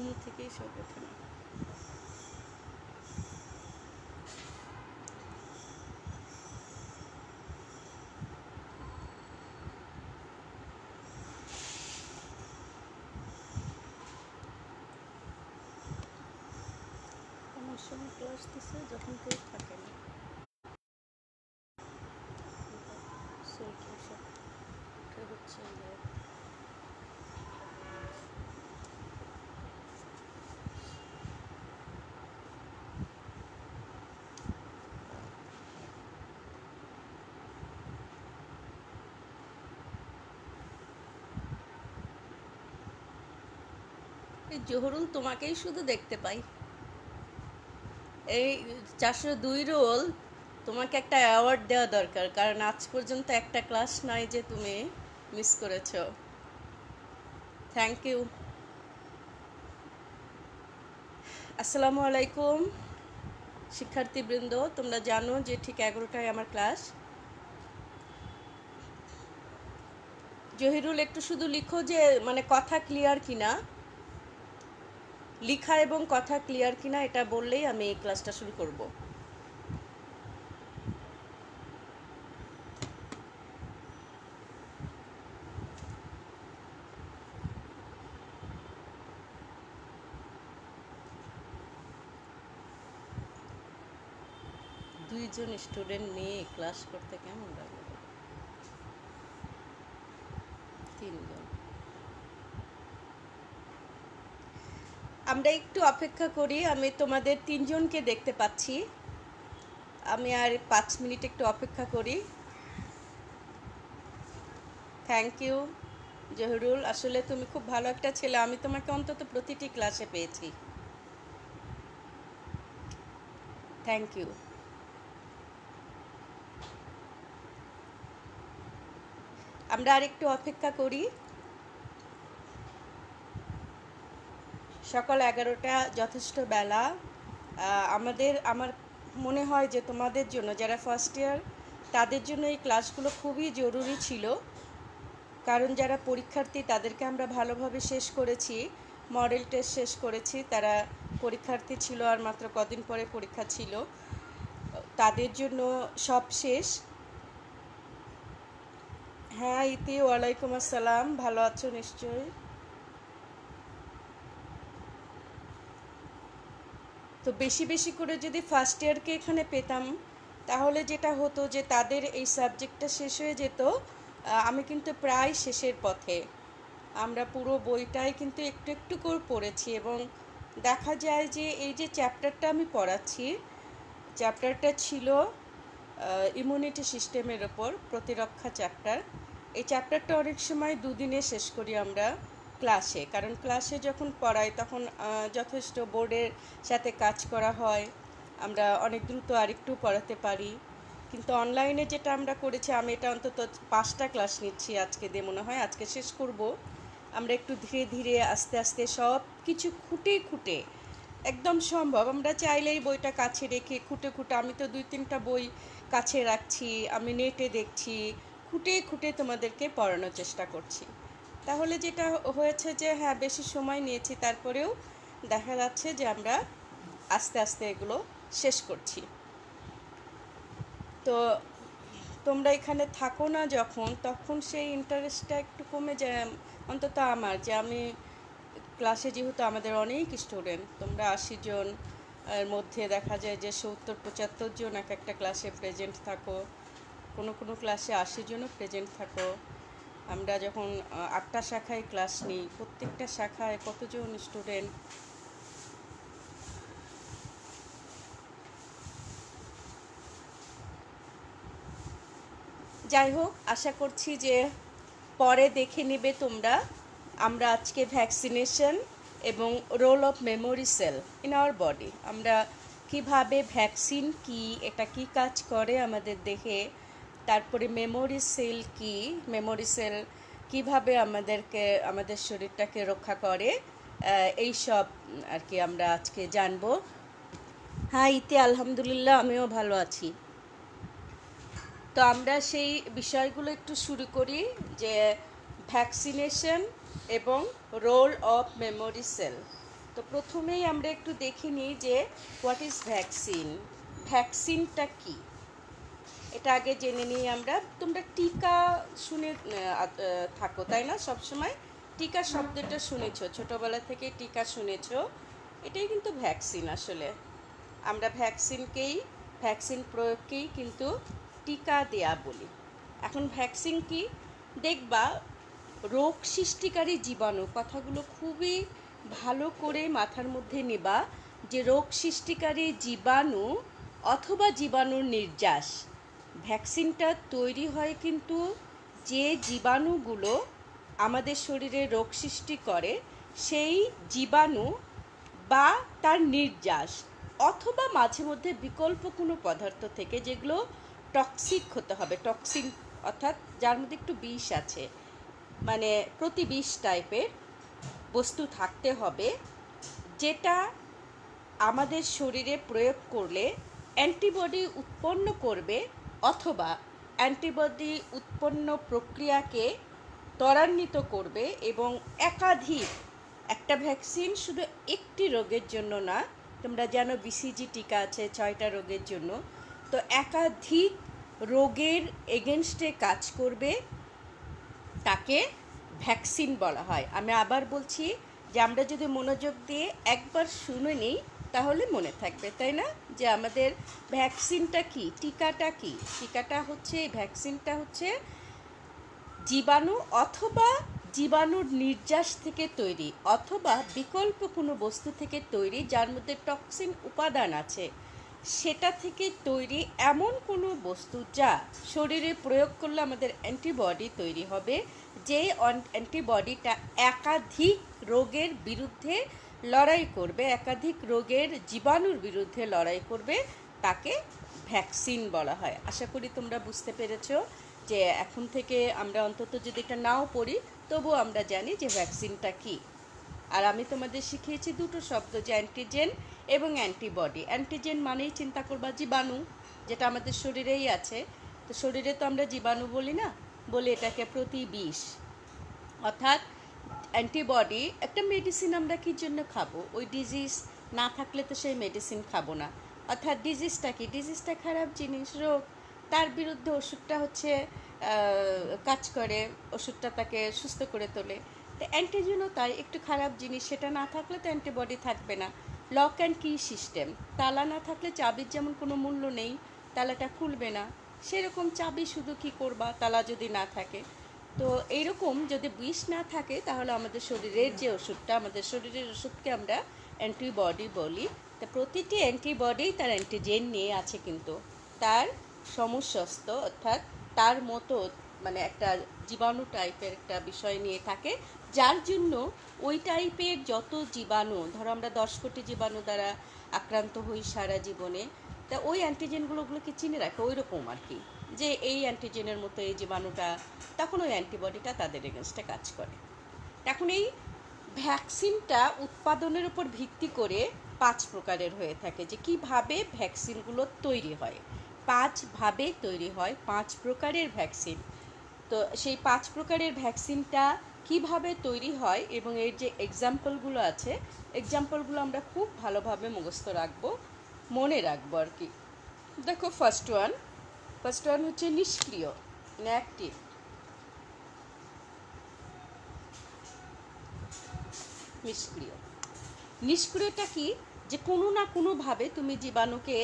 ঘুম থেকেই সব ওঠে না। আমার সময় ক্লাস দিচ্ছে যখন কেউ থাকে না, হচ্ছে এই জহুরুল, তোমাকেই শুধু দেখতে পাই। এই 402 রোল, তোমাকে একটা অ্যাওয়ার্ড দেওয়া দরকার, কারণ আজ পর্যন্ত একটা ক্লাস নাই যে তুমি মিস করেছো। Thank you. আসসালামু আলাইকুম শিক্ষার্থীবৃন্দ, তোমরা জানো যে ঠিক 11টায় আমার ক্লাস। জহিরুল, একটু শুধু লিখো যে মানে কথা ক্লিয়ার কিনা, লিখা এবং কথা ক্লিয়ার কিনা এটা বললেই আমি এই ক্লাসটা শুরু করব। দুইজন স্টুডেন্ট নিয়ে ক্লাস করতে কেমন লাগে? তিনজন। আমরা একটু অপেক্ষা করি, আমি তোমাদের তিনজনকে দেখতে পাচ্ছি। আমি আর 5 মিনিট একটু অপেক্ষা করি। থ্যাংক ইউ জহিরুল, আসলে তুমি খুব ভালো একটা ছেলে, আমি তোমাকে অন্তত প্রতিটি ক্লাসে পেয়েছি। Thank you. আমরা আর একটু অপেক্ষা করি। সকাল 11টা যথেষ্ট বেলা। আমার মনে হয় যে তোমাদের জন্য, যারা ফার্স্ট ইয়ার, তাদের জন্য এই ক্লাসগুলো খুবই জরুরি ছিল, কারণ যারা পরীক্ষার্থী তাদেরকে আমরা ভালোভাবে শেষ করেছি, মডেল টেস্ট শেষ করেছি, তারা পরীক্ষার্থী ছিল আর মাত্র কদিন পরে পরীক্ষা ছিল, তাদের জন্য সব শেষ। হ্যাঁ ইতি, ওয়ালাইকুম আসসালাম, ভালো আছো নিশ্চয়ই। তো বেশি বেশি করে যদি ফার্স্ট ইয়ারকে এখানে পেতাম, তাহলে যেটা হতো যে তাদের এই সাবজেক্টটা শেষ হয়ে যেত। আমি কিন্তু প্রায় শেষের পথে, আমরা পুরো বইটাই কিন্তু একটু একটু করে পড়েছি, এবং দেখা যায় যে এই যে চ্যাপ্টারটা আমি পড়াচ্ছি, চ্যাপ্টারটা ছিল ইমিউনিটি সিস্টেমের ওপর, প্রতিরক্ষা চ্যাপ্টার। এই চ্যাপ্টারটা অনেক সময় দুদিনে শেষ করি আমরা ক্লাসে, কারণ ক্লাসে যখন পড়াই তখন যথেষ্ট বোর্ডের সাথে কাজ করা হয়, আমরা অনেক দ্রুত আরেকটু পড়াতে পারি। কিন্তু অনলাইনে যেটা আমরা করেছি, আমি এটা অন্তত 5টা ক্লাস নিচ্ছি আজকে দিয়ে, মনে হয় আজকে শেষ করব। আমরা একটু ধীরে ধীরে আস্তে আস্তে সব কিছু খুঁটে খুঁটে, একদম সম্ভব আমরা চাইলেই বইটা কাছে রেখে খুঁটে খুঁটে, আমি তো 2-3টা বই কাছে রাখছি, আমি নেটে দেখছি, খুঁটে খুঁটে তোমাদেরকে পড়ানোর চেষ্টা করছি। তাহলে যেটা হয়েছে যে হ্যাঁ বেশি সময় নিয়েছি, তারপরেও দেখা যাচ্ছে যে আমরা আস্তে আস্তে এগুলো শেষ করছি। তো তোমরা এখানে থাকো না যখন, তখন সেই ইন্টারেস্টটা একটু কমে যায়, অন্তত আমার, যে আমি ক্লাসে যেহেতু আমাদের অনেক স্টুডেন্ট, তোমরা 80 জন এর মধ্যে দেখা যায় যে 70-75 জন এক একটা ক্লাসে প্রেজেন্ট থাকো, কোনো কোনো ক্লাসে 80 জনও প্রেজেন্ট থাকো। আমরা যখন 8টা শাখায় ক্লাস নিই, প্রত্যেকটা শাখায় কতজন স্টুডেন্ট। যাই হোক, আশা করছি যে পরে দেখে নেবে তোমরা। আমরা আজকে ভ্যাকসিনেশন এবং role of memory cell in our body, আমরা কিভাবে ভ্যাকসিন কি, এটা কি কাজ করে আমাদের দেহে, তারপরে মেমোরি সেল কি, মেমোরি সেল কিভাবে আমাদেরকে, আমাদের শরীরটাকে রক্ষা করে, এই সব আর কি আমরা আজকে জানবো। হ্যাঁ ইতি, আলহামদুলিল্লাহ আমিও ভালো আছি। তো আমরা সেই বিষয়গুলো একটু শুরু করি, যে ভ্যাকসিনেশন এবং রোল অফ মেমোরি সেল। তো প্রথমেই আমরা একটু দেখে নিই যে হোয়াট ইজ ভ্যাকসিন। ভ্যাকসিনটা কি এটা আগে জেনে নিই আমরা। তোমরা টিকা শুনে থাকো তাই না, সবসময় টিকা শব্দটা শুনেছো, ছোটবেলা থেকে টিকা শুনেছো। এটাই কিন্তু ভ্যাকসিন। আসলে আমরা ভ্যাকসিন প্রয়োগকেই কিন্তু টিকা দেয়া বলি। এখন ভ্যাকসিন কি দেখবা, রোগ সৃষ্টিকারী জীবাণু, কথাগুলো খুবই ভালো করে মাথার মধ্যে নেবা যে রোগ সৃষ্টিকারী জীবাণু অথবা জীবাণুর নির্যাস। ভ্যাকসিনটা তৈরি হয় কিন্তু যে জীবাণুগুলো আমাদের শরীরে রোগ সৃষ্টি করে সেই জীবাণু বা তার নির্যাস, অথবা মাঝে মধ্যে বিকল্প কোনো পদার্থ থেকে, যেগুলো টক্সিক হতে হবে। টক্সিন অর্থাৎ যার মধ্যে একটু বিষ আছে, মানে প্রতিবিষ টাইপের বস্তু থাকতে হবে, যেটা আমাদের শরীরে প্রয়োগ করলে অ্যান্টিবডি উৎপন্ন করবে অথবা অ্যান্টিবডি উৎপন্ন প্রক্রিয়াকে ত্বরান্বিত করবে। এবং একাধিক, একটা ভ্যাকসিন শুধু একটি রোগের জন্য না, তোমরা জানো বিসিজি টিকা আছে 6টা রোগের জন্য, তো একাধিক রোগের এগেনস্টে কাজ করবে, তাকে ভ্যাকসিন বলা হয়। আমি আবার বলছি যে আমরা যদি মনোযোগ দিয়ে একবার শুনে নিই তাহলে মনে থাকবে, তাই না, যে আমাদের ভ্যাকসিনটা কি, টিকাটা কি। টিকাটা হচ্ছে, ভ্যাকসিনটা হচ্ছে জীবাণু অথবা জীবাণুর নির্যাস থেকে তৈরি অথবা বিকল্প কোনো বস্তু থেকে তৈরি যার মধ্যে টক্সিন উপাদান আছে, সেটা থেকে তৈরি এমন কোনো বস্তু যা শরীরে প্রয়োগ করলে আমাদের অ্যান্টিবডি তৈরি হবে, যে অ্যান্টিবডিটা একাধিক রোগের বিরুদ্ধে লড়াই করবে, একাধিক রোগের জীবাণুর বিরুদ্ধে লড়াই করবে, তাকে ভ্যাকসিন বলা হয়। আশা করি তোমরা বুঝতে পেরেছো যে এখন থেকে আমরা অন্তত যদি এটা নাও পড়ি তবুও আমরা জানি যে ভ্যাকসিনটা কি। আর আমি তোমাদের শিখিয়েছি দুটো শব্দ, যে অ্যান্টিজেন এবং অ্যান্টিবডি। অ্যান্টিজেন মানেই চিন্তা করবা জীবাণু, যেটা আমাদের শরীরেই আছে। তো শরীরে তো আমরা জীবাণু বলি না, বলি এটাকে প্রতিবিষ। অর্থাৎ অ্যান্টিবডি, একটা মেডিসিন আমরা কী জন্য খাবো, ওই ডিজিজ না থাকলে তো সেই মেডিসিন খাবো না। অর্থাৎ ডিজিজটা কি, ডিজিজটা খারাপ জিনিস, রোগ, তার বিরুদ্ধে ওষুধটা হচ্ছে কাজ করে, ওষুধটা তাকে সুস্থ করে তোলে। তো অ্যান্টিজেনও তাই, একটু খারাপ জিনিস, সেটা না থাকলে তো অ্যান্টিবডি থাকবে না। লক অ্যান্ড কি সিস্টেম, তালা না থাকলে চাবির যেমন কোনো মূল্য নেই, তালাটা খুলবে না, সেরকম চাবি শুধু কি করবা তালা যদি না থাকে। তো এইরকম যদি বিষ না থাকে তাহলে আমাদের শরীরের যে ওষুধটা, আমাদের শরীরের ওষুধকে আমরা অ্যান্টিবডি বলি। তা প্রতিটি অ্যান্টিবডি তার অ্যান্টিজেন নিয়ে আছে, কিন্তু তার সমস্যস্ত, অর্থাৎ তার মতো, মানে একটা জীবাণু টাইপের একটা বিষয় নিয়ে থাকে, যার জন্য ওই টাইপের যত জীবাণু, ধরো আমরা 10 কোটি জীবাণু দ্বারা আক্রান্ত হই সারা জীবনে, তা ওই অ্যান্টিজেনগুলোকে চিনে রাখে, ওই রকম আর কি, যে এই অ্যান্টিজেনের মতো এই জীবাণুটা, তখন ওই অ্যান্টিবডিটা তাদের এগেনস্টে কাজ করে। এখন এই ভ্যাকসিনটা উৎপাদনের উপর ভিত্তি করে 5 প্রকারের হয়ে থাকে, যে কিভাবে ভ্যাকসিনগুলো তৈরি হয়। 5 ভাবে তৈরি হয়, 5 প্রকারের ভ্যাকসিন। তো সেই 5 প্রকারের ভ্যাকসিনটা কিভাবে তৈরি হয় এবং এর যে এক্সাম্পলগুলো আছে, এক্সাম্পলগুলো আমরা খুব ভালোভাবে মুখস্থ রাখবো, মনে রাখবো আর কি। দেখো ফার্স্ট ওয়ান হচ্ছে নিষ্ক্রিয়, ইনঅ্যাক্টিভ। নিষ্ক্রিয়টা কি, যে কোনো না কোনোভাবে তুমি জীবাণুকে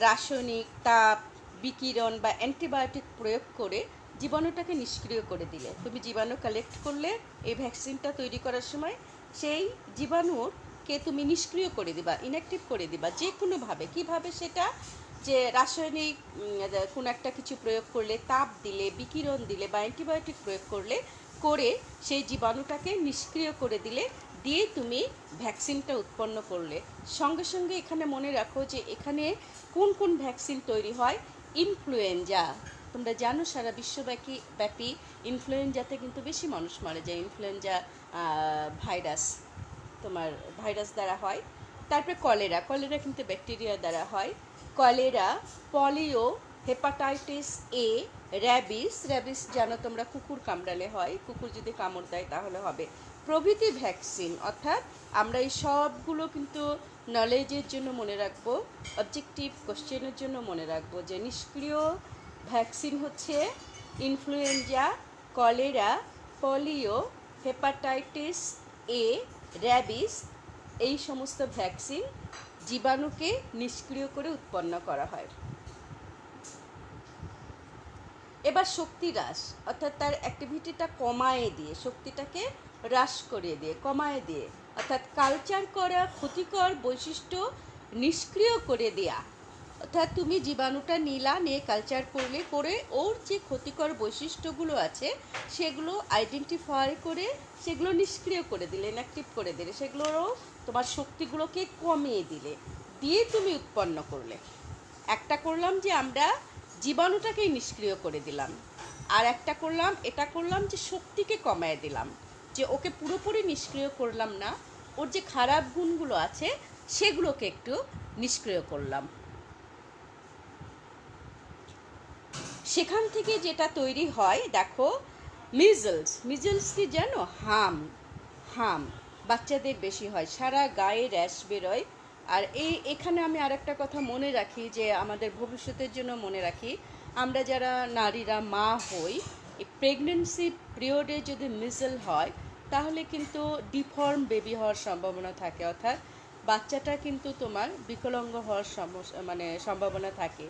রাসায়নিক, তাপ, বিকিরণ বা অ্যান্টিবায়োটিক প্রয়োগ করে জীবাণুটাকে নিষ্ক্রিয় করে দিলে। তুমি জীবাণু কালেক্ট করলে এই ভ্যাকসিনটা তৈরি করার সময় সেই জীবাণুকে তুমি নিষ্ক্রিয় করে দিবা, ইনঅ্যাক্টিভ করে দিবা যে কোনোভাবে। কীভাবে সেটা, যে রাসায়নিক কোনো একটা কিছু প্রয়োগ করলে, তাপ দিলে, বিকিরণ দিলে বা অ্যান্টিবায়োটিক প্রয়োগ করলে, করে সেই জীবাণুটাকে নিষ্ক্রিয় করে দিলে, দিয়ে তুমি ভ্যাকসিনটা উৎপন্ন করলে। সঙ্গে সঙ্গে এখানে মনে রাখো যে এখানে কোন কোন ভ্যাকসিন তৈরি হয়। ইনফ্লুয়েঞ্জা, তোমরা জানো সারা বিশ্বব্যাপী ইনফ্লুয়েঞ্জাতে কিন্তু বেশি মানুষ মারা যায়। ইনফ্লুয়েঞ্জা ভাইরাস, তোমার ভাইরাস দ্বারা হয়। তারপরে কলেরা কিন্তু ব্যাকটেরিয়া দ্বারা হয়। Cholera, polio, hepatitis A, rabies জানো তোমরা কুকুর কামড়ালে হয়, কুকুর যদি কামড় দেয় তাহলে হবে। প্রভৃতি ভ্যাকসিন, অর্থাৎ আমরা এই সবগুলো কিন্তু নলেজের জন্য মনে রাখবো, অবজেক্টিভ কোশ্চেনের জন্য মনে রাখবো যে নিষ্ক্রিয় ভ্যাকসিন হচ্ছে influenza, cholera, polio, hepatitis A, rabies, এই সমস্ত ভ্যাকসিন জীবাণুকে নিষ্ক্রিয় করে উৎপন্ন করা হয়। এবার শক্তি হ্রাস, অর্থাৎ তার অ্যাক্টিভিটিটা কমায় দিয়ে, শক্তিটাকে হ্রাস করে দিয়ে, কমায় দিয়ে, অর্থাৎ কালচার করা ক্ষতিকর বৈশিষ্ট্য নিষ্ক্রিয় করে দেয়া। অর্থাৎ তুমি জীবাণুটা নিলা, নিয়ে কালচার করলে, করে ওর যে ক্ষতিকর বৈশিষ্ট্যগুলো আছে সেগুলো আইডেন্টিফাই করে সেগুলো নিষ্ক্রিয় করে দিলে, ইনঅ্যাক্টিভ করে দিলে, সেগুলোরও তোমার শক্তিগুলোকে কমিয়ে দিলে, দিয়ে তুমি উৎপন্ন করলে। একটা করলাম যে আমরা জীবাণুটাকেই নিষ্ক্রিয় করে দিলাম, আর একটা করলাম, এটা করলাম যে শক্তিকে কমায় দিলাম, যে ওকে পুরোপুরি নিষ্ক্রিয় করলাম না, ওর যে খারাপ গুণগুলো আছে সেগুলোকে একটু নিষ্ক্রিয় করলাম। সেখান থেকে যেটা তৈরি হয় দেখো, মিজলস। মিজলস কি জানো? হাম বাচ্চাদের বেশি হয়, সারা গায়ে র্যাশ বেরোয়। আর এখানে আমি আরেকটা কথা মনে রাখি, যে আমাদের ভবিষ্যতের জন্য মনে রাখি, আমরা যারা নারীরা মা হই, এই প্রেগনেন্সি পিরিয়ডে যদি মিজল হয় তাহলে কিন্তু ডিফর্ম বেবি হওয়ার সম্ভাবনা থাকে, অর্থাৎ বাচ্চাটা কিন্তু তোমার বিকলাঙ্গ হওয়ার সম্ভাবনা থাকে।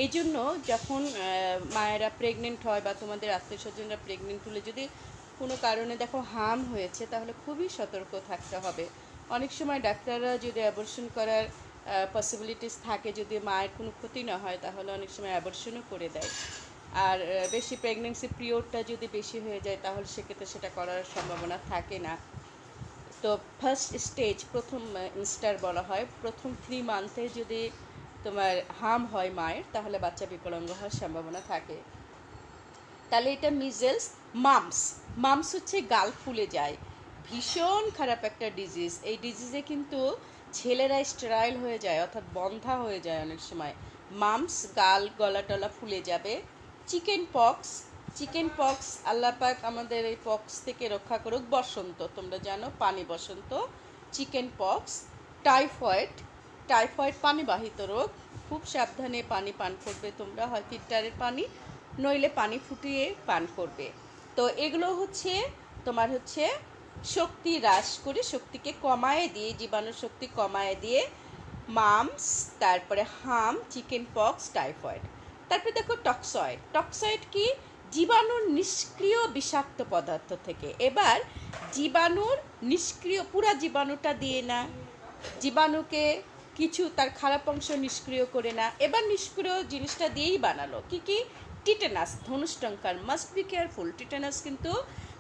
এই জন্য যখন মায়েরা প্রেগনেন্ট হয় বা তোমাদের আত্মীয় স্বজনরা প্রেগনেন্ট হলে যদি কোনো কারণে দেখো হাম হয়েছে, তাহলে খুবই সতর্ক থাকতে হবে। অনেক সময় ডাক্তাররা যদি অ্যাবর্শন করার পসিবিলিটিস থাকে, যদি মায়ের কোনো ক্ষতি না হয়, তাহলে অনেক সময় অ্যাবর্শনও করে দেয়। আর বেশি প্রেগনেন্সি পিরিয়ডটা যদি বেশি হয়ে যায় তাহলে সেক্ষেত্রে সেটা করার সম্ভাবনা থাকে না। তো ফার্স্ট স্টেজ, প্রথম ইনস্টার বলা হয়, প্রথম 3 মান্থে যদি তোমার হাম হয় মায়ের, তাহলে বাচ্চা বিকলাঙ্গ হওয়ার সম্ভাবনা থাকে। তাহলে এটা মিজেলস। মামস হচ্ছে গাল ফুলে যায়, ভীষণ খারাপ একটা ডিজিজ। এই ডিজিজে কিন্তু ছেলেরা স্টেরাইল হয়ে যায়, অর্থাৎ বন্ধা হয়ে যায় অনেক সময়। মামস, গলা টলা ফুলে যাবে। চিকেন পক্স, আল্লাহ পাক আমাদের এই পক্স থেকে রক্ষা করুক। বসন্ত, তোমরা জানো পানি বসন্ত, চিকেন পক্স। টাইফয়েড পানিবাহিত রোগ, খুব সাবধানে পানি পান করবে তোমরা, হয় ফিল্টারের পানি নইলে পানি ফুটিয়ে পান করবে। তো এগুলো হচ্ছে তোমার হচ্ছে শক্তি হ্রাস করে, শক্তিকে কমায় দিয়ে, জীবাণুর শক্তি কমায় দিয়ে মামস, তারপরে হাম, চিকেন পক্স, টাইফয়েড। তারপরে দেখো টক্সয়েড কি? জীবাণুর নিষ্ক্রিয় বিষাক্ত পদার্থ থেকে। এবার জীবাণুর নিষ্ক্রিয়, পুরা জীবাণুটা দিয়ে না, জীবাণুকে কিছু তার খারাপ অংশ নিষ্ক্রিয় করে না, এবার নিষ্ক্রিয় জিনিসটা দিয়েই বানালো। কি? টিটেনাস, ধনুষ্টঙ্কার। Must be careful. টিটেনাস কিন্তু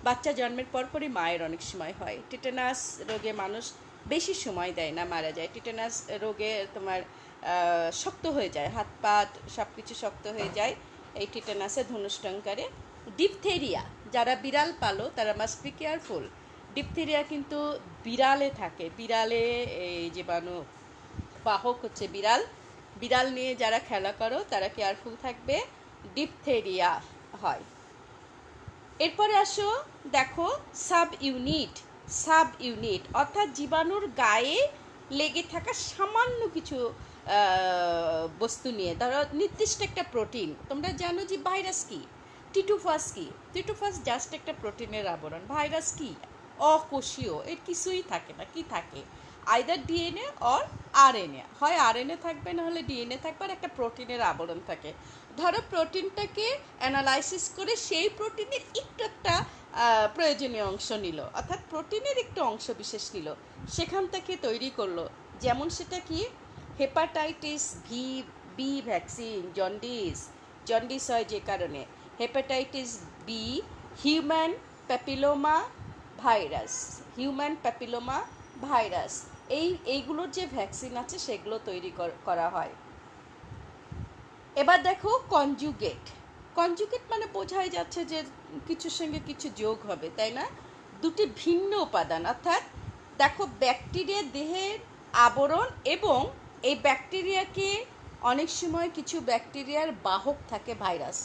বাচ্চা জন্মের পরপরই মায়ের অনেক সময় হয়। টিটেনাস রোগে মানুষ বেশি সময় দেয় না, মারা যায়। টিটেনাস রোগে তোমার শক্ত হয়ে যায়, হাত পা সব কিছু শক্ত হয়ে যায় এই টিটেনাসে, ধনুষ্টঙ্কারে। ডিপথেরিয়া, যারা বিড়াল পালো তারা মাস্ট বি কেয়ারফুল। ডিপথেরিয়া কিন্তু বিড়ালে থাকে, বিড়ালে এই জীবাণু বাহক হচ্ছে বিড়াল নিয়ে যারা খেলা করো তারা কেয়ারফুল থাকবে, ডিপথেরিয়া হয়। এরপরে আসো দেখো সাব ইউনিট, অর্থাৎ জীবাণুর গায়ে লেগে থাকা সামান্য কিছু বস্তু নিয়ে, ধরো নির্দিষ্ট একটা প্রোটিন। তোমরা জানো যে ভাইরাস কি? টিটুফাস জাস্ট একটা প্রোটিনের আবরণ। ভাইরাস কি? অকোষীয়, এর কিছুই থাকে না। কি থাকে? আইদার ডিএনএ অর আরএনএ, হয় আরএনএ থাকবে না হলে ডিএনএ থাকবে, আর একটা প্রোটিনের আবরণ থাকে। ধরো প্রোটিনটাকে অ্যানালাইসিস করে সেই প্রোটিনের একটু একটা প্রয়োজনীয় অংশ নিল, অর্থাৎ প্রোটিনের একটু অংশ বিশেষ নিল, সেখান থেকে তৈরি করলো। যেমন সেটা কি? Hepatitis B vaccine. জন্ডিস হয় যে কারণে, hepatitis B, human papilloma virus, এইগুলোর যে ভ্যাকসিন আছে সেগুলো তৈরি করা হয়। এবার দেখো কনজুগেট মানে বোঝাই যাচ্ছে যে কিছুর সঙ্গে কিছু যোগ হবে, তাই না? দুটি ভিন্ন উপাদান, অর্থাৎ দেখো ব্যাকটেরিয়া দেহের আবরণ, এবং এই ব্যাকটেরিয়াকে অনেক সময় কিছু ব্যাকটেরিয়ার বাহক থাকে ভাইরাস।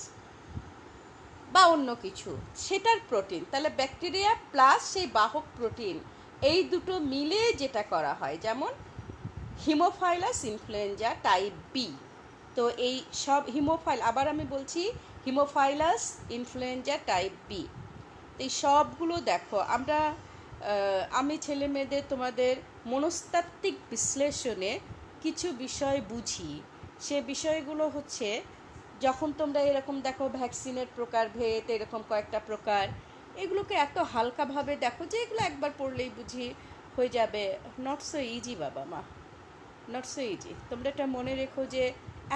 বা অন্য কিছু, সেটার প্রোটিন। তাহলে ব্যাকটেরিয়া প্লাস সেই বাহক প্রোটিন, এই দুটো মিলে যেটা করা হয়, যেমন হিমোফাইলাস ইনফ্লুয়েঞ্জা টাইপ বি। তো এই সব আবার আমি বলছি, হিমোফাইলাস ইনফ্লুয়েঞ্জা টাইপ বি, এই সবগুলো দেখো আমরা আমি ছেলে মেয়েদের তোমাদের মনস্তাত্ত্বিক বিশ্লেষণে কিছু বিষয় বুঝি। সে বিষয়গুলো হচ্ছে, যখন তোমরা এরকম দেখো ভ্যাকসিনের প্রকারভেদ, এরকম কয়েকটা প্রকার, এগুলোকে এত হালকাভাবে দেখো যে এগুলো একবার পড়লেই বুঝি হয়ে যাবে। নট সো ইজি বাবা মা, নট সো ইজি। তোমরা এটা মনে রেখো যে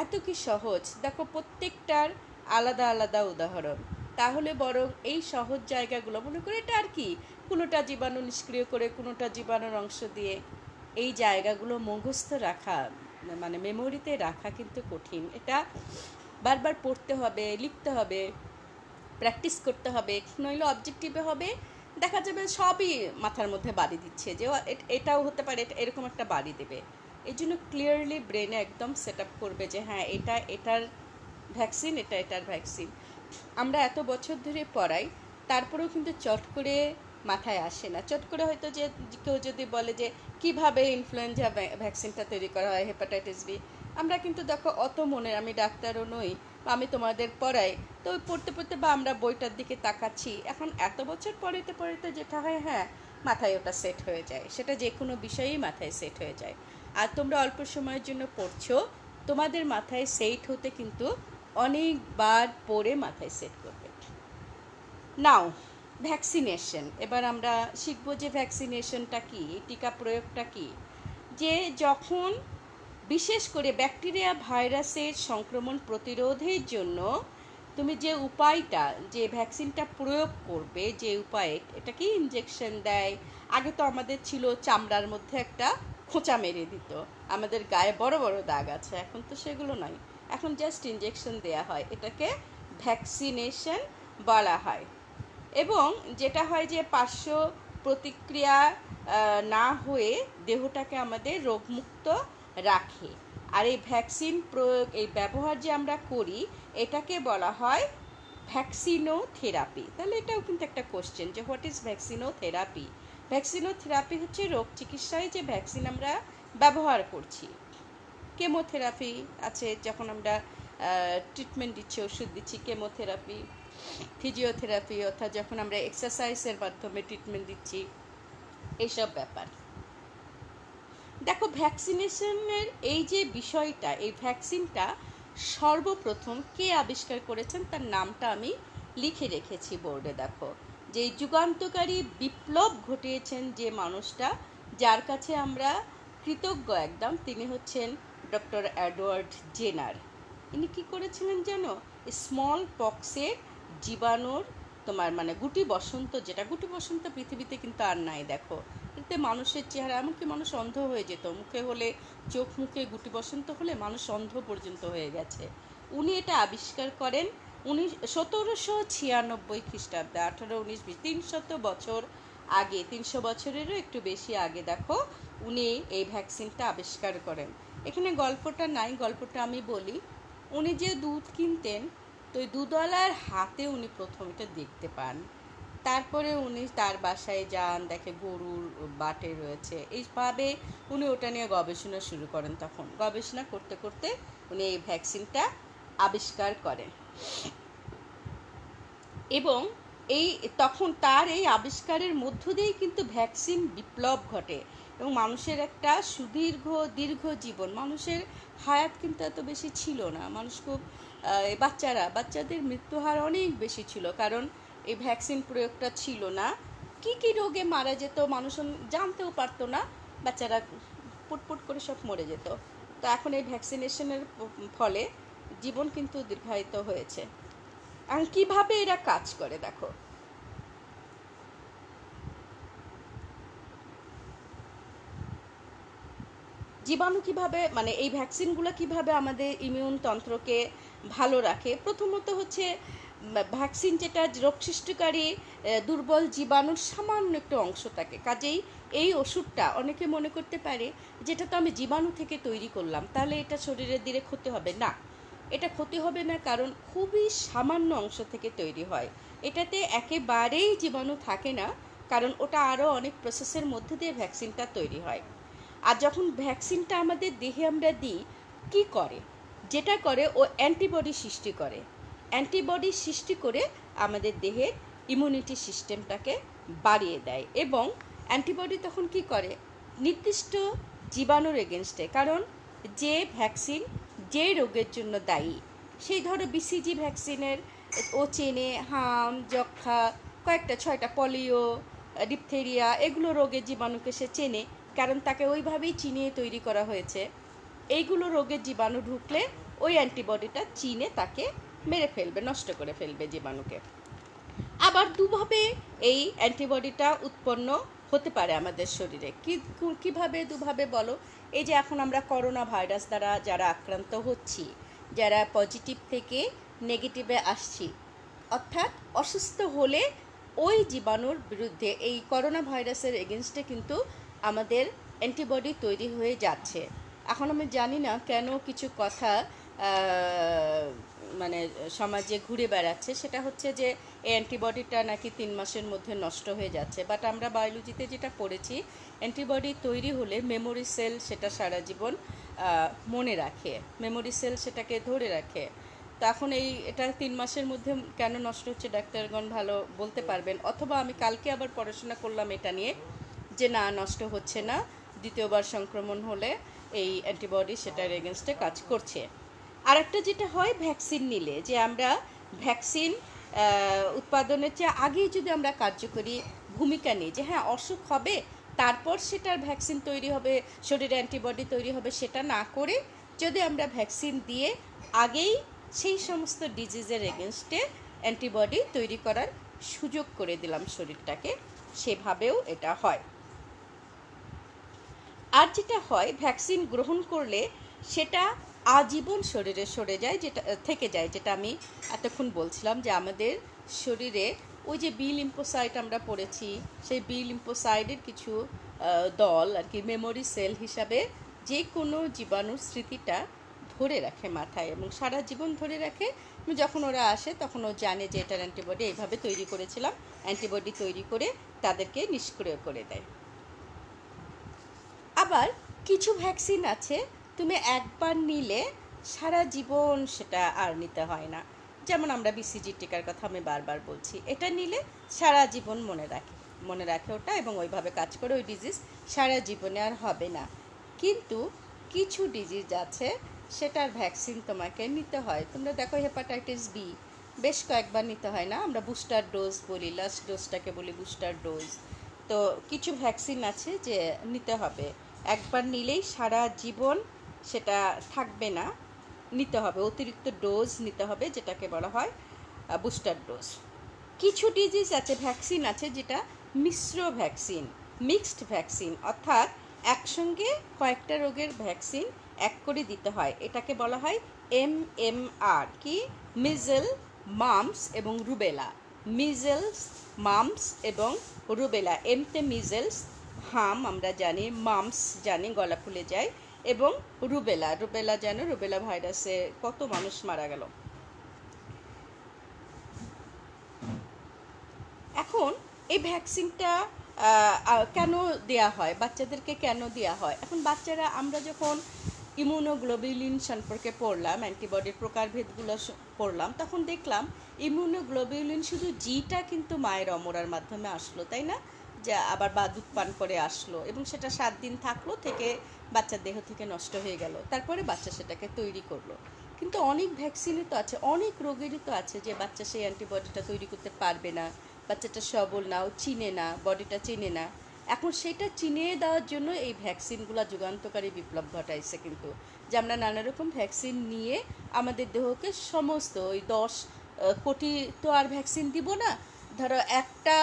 এত কি সহজ। দেখো প্রত্যেকটার আলাদা আলাদা উদাহরণ। তাহলে বরং এই সহজ জায়গাগুলো মনে করে, এটা আর কি, কোনোটা জীবাণু নিষ্ক্রিয় করে, কোনোটা জীবাণুর অংশ দিয়ে, এই জায়গাগুলো মুখস্থ রাখা, মানে মেমোরিতে রাখা কিন্তু কঠিন। এটা বারবার পড়তে হবে, লিখতে হবে, প্র্যাকটিস করতে হবে, নইলে অবজেক্টিভে হবে দেখা যাবে সবই মাথার মধ্যে বাড়ি দিচ্ছে, যে এটাও হতে পারে, এরকম একটা বাড়ি দেবে। এই জন্য ক্লিয়ারলি ব্রেনে একদম সেট আপ করবে যে হ্যাঁ এটা এটার ভ্যাকসিন, এটা এটার ভ্যাকসিন। আমরা এত বছর ধরে পড়াই, তারপরেও কিন্তু চট করে মাথায় আসে না। চট করে হয়তো যে কেউ যদি বলে যে কিভাবে ইনফ্লুয়েঞ্জা ভ্যাকসিনটা তৈরি করা হয়, হেপাটাইটিস বি, আমরা কিন্তু দেখো অত মনে, আমি ডাক্তারও নই, আমি তোমাদের পড়াই, তো পড়তে পড়তে বা আমরা বইটার দিকে তাকাচ্ছি, এখন এত বছর পড়তে পড়তে যেটা হয়, হ্যাঁ মাথায় ওটা সেট হয়ে যায়, সেটা যে কোনো বিষয়েই মাথায় সেট হয়ে যায়। আর তোমরা অল্প সময়ের জন্য পড়ছো, তোমাদের মাথায় সেট হতে কিন্তু অনেকবার পড়ে মাথায় সেট করবে। নাও ভ্যাকসিনেশন, এবার আমরা শিখব যে ভ্যাকসিনেশনটা কি, টিকা প্রয়োগটা কি। যে যখন বিশেষ করে ব্যাকটেরিয়া ভাইরাসের সংক্রমণ প্রতিরোধের জন্য তুমি যে উপায়টা, যে ভ্যাকসিনটা প্রয়োগ করবে, যে উপায়ে, এটা কি ইনজেকশন দেয়। আগে তো আমাদের ছিল চামড়ার মধ্যে একটা খোঁচা মেরে দিত, আমাদের গায়ে বড় বড় দাগ আছে, এখন তো সেগুলো নয়, এখন জাস্ট ইনজেকশন দেয়া হয়, এটাকে ভ্যাকসিনেশন বলা হয়। এবং যেটা হয় যে পার্শ্ব প্রতিক্রিয়া না হয়ে দেহটাকে আমাদের রোগমুক্ত রাখে। আর এই ভ্যাকসিন প্রয়োগ, এই ব্যবহার যে আমরা করি, এটাকে বলা হয় ভ্যাকসিনোথেরাপি। তাহলে এটাও কিন্তু একটা কোশ্চেন যে হোয়াট ইজ ভ্যাকসিনোথেরাপি। ভ্যাকসিনোথেরাপি হচ্ছে রোগ চিকিৎসায় যে ভ্যাকসিন আমরা ব্যবহার করছি। কেমোথেরাপি আছে, যখন আমরা ট্রিটমেন্ট দিচ্ছি, ওষুধ দিচ্ছি, কেমোথেরাপি। ফিজিওথেরাপি, অর্থাৎ যখন আমরা এক্সারসাইজের মাধ্যমে ট্রিটমেন্ট দিচ্ছি, এইসব ব্যাপার। দেখো ভ্যাকসিনেশনের এই যে বিষয়টা, এই ভ্যাকসিনটা সর্বপ্রথম কে আবিষ্কার করেছেন তার নামটা আমি লিখে রেখেছি বোর্ডে। দেখো যে যুগান্তকারী বিপ্লব ঘটিয়েছেন যে মানুষটা, যার কাছে আমরা কৃতজ্ঞ একদম, তিনি হচ্ছেন ডক্টর এডওয়ার্ড জেনার। ইনি কী করেছিলেন জানো? স্মল পক্সের জীবাণুর তোমার মানে গুটি বসন্ত, যেটা গুটি বসন্ত পৃথিবীতে কিন্তু আর নাই। দেখো এতে মানুষের চেহারা, এমনকি মানুষ অন্ধ হয়ে যেত, মুখে হলে, চোখ মুখে গুটি বসন্ত হলে মানুষ অন্ধ পর্যন্ত হয়ে গেছে। উনি এটা আবিষ্কার করেন 1796 খ্রিস্টাব্দে, 1819-20, 300 বছর আগে, 300 বছরেরও একটু বেশি আগে দেখো উনি এই ভ্যাকসিনটা আবিষ্কার করেন। এখানে গল্পটা নাই, গল্পটা আমি বলি। উনি যে দুধ কিনতেন, তো ওই দুধওয়ালার হাতে উনি প্রথম এটা দেখতে পান। তারপরে উনি তার বাসায় যান, দেখে গরুর বাটে রয়েছে, এইভাবে উনি ওটা নিয়ে গবেষণা শুরু করেন। তখন গবেষণা করতে করতে উনি এই ভ্যাকসিনটা আবিষ্কার করেন এবং তখন তার এই আবিষ্কারের মধ্য দিয়েই কিন্তু ভ্যাকসিন বিপ্লব ঘটে এবং মানুষের একটা দীর্ঘ জীবন, মানুষের হায়াত কিন্তু এত বেশি ছিল না, মানুষ খুব বাচ্চাদের মৃত্যুহার অনেক বেশি ছিল, কারণ এই ভ্যাকসিন প্রয়োগটা ছিল না। কি রোগে মারা যেত মানুষ জানতেও পারতো না, বাচ্চারা পুটপুট করে সব মরে যেত। তো এখন এই ভ্যাকসিনেশনের ফলে জীবন কিন্তু দীর্ঘায়িত হয়েছে। আর কিভাবে এরা কাজ করে দেখো, জীবাণু কিভাবে, মানে এই ভ্যাকসিনগুলো কিভাবে আমাদের ইমিউন তন্ত্রকে ভালো রাখে। প্রথমত হচ্ছে ভ্যাকসিন যেটা রোগ সৃষ্টিকারী দুর্বল জীবাণুর সামান্য একটু অংশ থাকে, কাজেই এই ওষুধটা অনেকে মনে করতে পারে যেটা তো আমি জীবাণু থেকে তৈরি করলাম, তাহলে এটা শরীরের দিকে ক্ষতি হবে না। এটা ক্ষতি হবে না, কারণ খুবই সামান্য অংশ থেকে তৈরি হয়। এটাতে একেবারেই জীবাণু থাকে না, কারণ ওটা আরও অনেক প্রসেসের মধ্যে দিয়ে ভ্যাকসিনটা তৈরি হয়। আর যখন ভ্যাকসিনটা আমাদের দেহে আমরা দিই, কি করে? যেটা করে, ও অ্যান্টিবডি সৃষ্টি করে। অ্যান্টিবডি সৃষ্টি করে আমাদের দেহের ইমিউনিটি সিস্টেমটাকে বাড়িয়ে দেয়, এবং অ্যান্টিবডি তখন কি করে, নির্দিষ্ট জীবাণুর এগেনস্টে, কারণ যে ভ্যাকসিন যে রোগের জন্য দায়ী, সেই ধরো বিসিজি ভ্যাকসিনের ও চেনে হাম, যক্ষা, কয়েকটা 6টা পলিও, ডিপথেরিয়া, এগুলো রোগের জীবাণুকে সে চেনে, কারণ তাকে ওইভাবেই চিনিয়ে তৈরি করা হয়েছে। এইগুলো রোগের জীবাণু ঢুকলে ওই অ্যান্টিবডিটা চিনে তাকে মেরে ফেলবে, নষ্ট করে ফেলবে জীবাণুকে। আবার দুভাবে এই অ্যান্টিবডিটা উৎপন্ন হতে পারে আমাদের শরীরে। কিভাবে দুভাবে বলো? এই যে এখন আমরা করোনা ভাইরাস দ্বারা যারা আক্রান্ত হচ্ছি, যারা পজিটিভ থেকে নেগেটিভে আসছি, অর্থাৎ অসুস্থ হলে ওই জীবাণুর বিরুদ্ধে, এই করোনা ভাইরাসের এগেনস্টে কিন্তু আমাদের অ্যান্টিবডি তৈরি হয়ে যাচ্ছে। এখন আমি জানি না কেন কিছু কথা মানে সমাজে ঘুরে বেড়াচ্ছে, সেটা হচ্ছে যে এই অ্যান্টিবডিটা নাকি 3 মাসের মধ্যে নষ্ট হয়ে যাচ্ছে। বাট আমরা বায়োলজিতে যেটা পড়েছি, অ্যান্টিবডি তৈরি হলে মেমোরি সেল সেটা সারা জীবন মনে রাখে, মেমোরি সেল সেটাকে ধরে রাখে। তো এখন এটা 3 মাসের মধ্যে কেন নষ্ট হচ্ছে, ডাক্তারগণ ভালো বলতে পারবেন। অথবা আমি কালকে আবার পড়াশোনা করলাম এটা নিয়ে, যে না, নষ্ট হচ্ছে না, দ্বিতীয়বার সংক্রমণ হলে এই অ্যান্টিবডি সেটার এগেনস্টে কাজ করছে। আর একটা যেটা হয় ভ্যাকসিন নিলে, যে আমরা ভ্যাকসিন উৎপাদনের চেয়ে আগেই যদি আমরা কার্যকরী ভূমিকা নিই, যে হ্যাঁ অসুখ হবে তারপর সেটার ভ্যাকসিন তৈরি হবে, শরীরে অ্যান্টিবডি তৈরি হবে, সেটা না করে যদি আমরা ভ্যাকসিন দিয়ে আগেই সেই সমস্ত ডিজিজের এগেনস্টে অ্যান্টিবডি তৈরি করার সুযোগ করে দিলাম শরীরটাকে, সেভাবেও এটা হয়। আর যেটা হয়, ভ্যাকসিন গ্রহণ করলে সেটা আজীবন শরীরে সরে যায়, যেটা থেকে যায়, যেটা আমি এতক্ষণ বলছিলাম, যে আমাদের শরীরে ওই যে বি লিম্ফোসাইট আমরা পড়েছি, সেই বি লিম্ফোসাইটের কিছু দল আর কি মেমোরি সেল হিসাবে যে কোনো জীবাণুর স্মৃতিটা ধরে রাখে মাথায়, এবং সারা জীবন ধরে রাখে। যখন ওরা আসে তখন ও জানে যে এটার অ্যান্টিবডি এইভাবে তৈরি করেছিলাম, অ্যান্টিবডি তৈরি করে তাদেরকে নিষ্ক্রিয় করে দেয়। আবার কিছু ভ্যাকসিন আছে তুমি একবার নিলে সারা জীবন সেটা আর নিতে হয় না। যেমন আমরা বিসিজি টিকার কথা আমি বারবার বলছি, এটা নিলে সারা জীবন মনে রাখে ওটা, এবং ওইভাবে কাজ করে, ওই ডিজিজ সারা জীবনে আর হবে না। কিন্তু কিছু ডিজিজ আছে সেটার ভ্যাকসিন তোমাকে নিতে হয়। তোমরা দেখো হেপাটাইটিস বি বেশ কয়েকবার নিতে হয় না, আমরা বুস্টার ডোজ বলি, লাস্ট ডোজটাকে বলি বুস্টার ডোজ। তো কিছু ভ্যাকসিন আছে যে নিতে হবে, একবার নিলেই সারা জীবন সেটা থাকবে না, নিতে হবে, অতিরিক্ত ডোজ নিতে হবে, যেটাকে বলা হয় বুস্টার ডোজ। কিছু ডিজিজ আছে, ভ্যাকসিন আছে যেটা মিশ্র ভ্যাকসিন, মিক্সড ভ্যাকসিন, অর্থাৎ একসঙ্গে কয়েকটা রোগের ভ্যাকসিন এক করে দিতে হয়, এটাকে বলা হয় MMR, কি মিজেল, মাম্পস এবং রুবেলা। মিজেলস, মাম্পস এবং রুবেলা। এমতে মিজেলস, হাম আমরা জানি, মাম্পস জানি গলা ফুলে যায়, এবং রুবেলা জানো, রুবেলা ভাইরাসে কত মানুষ মারা গেল। এখন এই ভ্যাকসিনটা কেন দেয়া হয়, বাচ্চাদেরকে কেন দেয়া হয়? এখন বাচ্চারা, আমরা যখন ইমিউনোগ্লোবিউলিন সম্পর্কে পড়লাম, অ্যান্টিবডির প্রকারভেদগুলো পড়লাম, তখন দেখলাম ইমিউনোগ্লোবিউলিন শুধু জিটা কিন্তু মায়ের অমরার মাধ্যমে আসলো, তাই না? যা আবার বা দুধ পান করে আসলো, এবং সেটা 7 দিন থাকলো, থেকে বাচ্চার দেহ থেকে নষ্ট হয়ে গেল, তারপরে বাচ্চা সেটাকে তৈরি করলো। কিন্তু অনেক ভ্যাকসিনই তো আছে, অনেক রোগেরই তো আছে যে বাচ্চা সেই অ্যান্টিবডিটা তৈরি করতে পারবে না, বাচ্চাটা সবল না, ও চিনে না, বডিটা চেনে না। এখন সেটা চিনিয়ে দেওয়ার জন্য এই ভ্যাকসিনগুলো যুগান্তকারী বিপ্লব ঘটাইছে কিন্তু, যে আমরা নানা রকম ভ্যাকসিন নিয়ে আমাদের দেহকে সমস্ত ওই 10 কোটি তো আর ভ্যাকসিন দিব না, ধরো একটা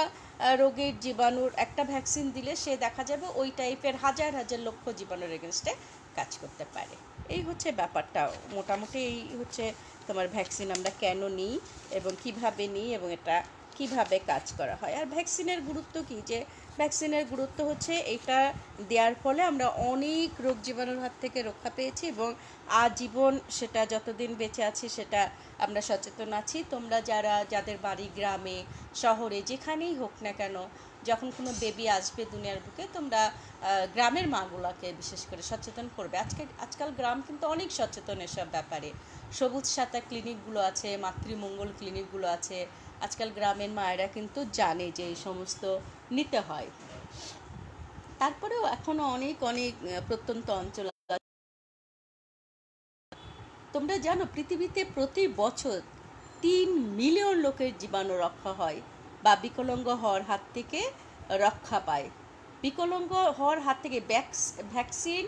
রোগের জীবাণুর একটা ভ্যাকসিন দিলে সে দেখা যাবে ওই টাইপের হাজার হাজার লক্ষ জীবাণুর এগেনস্টে কাজ করতে পারে। এই হচ্ছে ব্যাপারটা, মোটামুটি এই হচ্ছে তোমার ভ্যাকসিন আমরা কেন নিই এবং কিভাবে নিই, এবং এটা কিভাবে কাজ করা হয়। আর ভ্যাকসিনের গুরুত্ব কি, যে ভ্যাকসিনের গুরুত্ব হচ্ছে এটা দেওয়ার ফলে আমরা অনেক রোগ জীবাণুর হাত থেকে রক্ষা পেয়েছি এবং আজীবন সেটা যতদিন বেঁচে আছি সেটা আমরা সচেতন আছি। তোমরা যাদের বাড়ি গ্রামে শহরে যেখানেই হোক না কেন, যখন কোনো বেবি আসবে দুনিয়ার বুকে, তোমরা গ্রামের মাগুলোকে বিশেষ করে সচেতন করবে। আজকাল গ্রাম কিন্তু অনেক সচেতন এসব ব্যাপারে। সবুজ সাথা ক্লিনিকগুলো আছে, মাতৃমঙ্গল ক্লিনিকগুলো আছে। আজকাল গ্রামের মায়েরা কিন্তু জানে যে এই সমস্ত নিতে হয়। তারপরেও এখনও অনেক অনেক প্রত্যন্ত অঞ্চল। তোমরা জানো পৃথিবীতে প্রতি বছর 3 মিলিয়ন লোকের জীবাণু রক্ষা হয় বা বিকলাঙ্গ হওয়ার হাত থেকে রক্ষা পায়। বিকলাঙ্গ হওয়ার হাত থেকে ভ্যাকসিন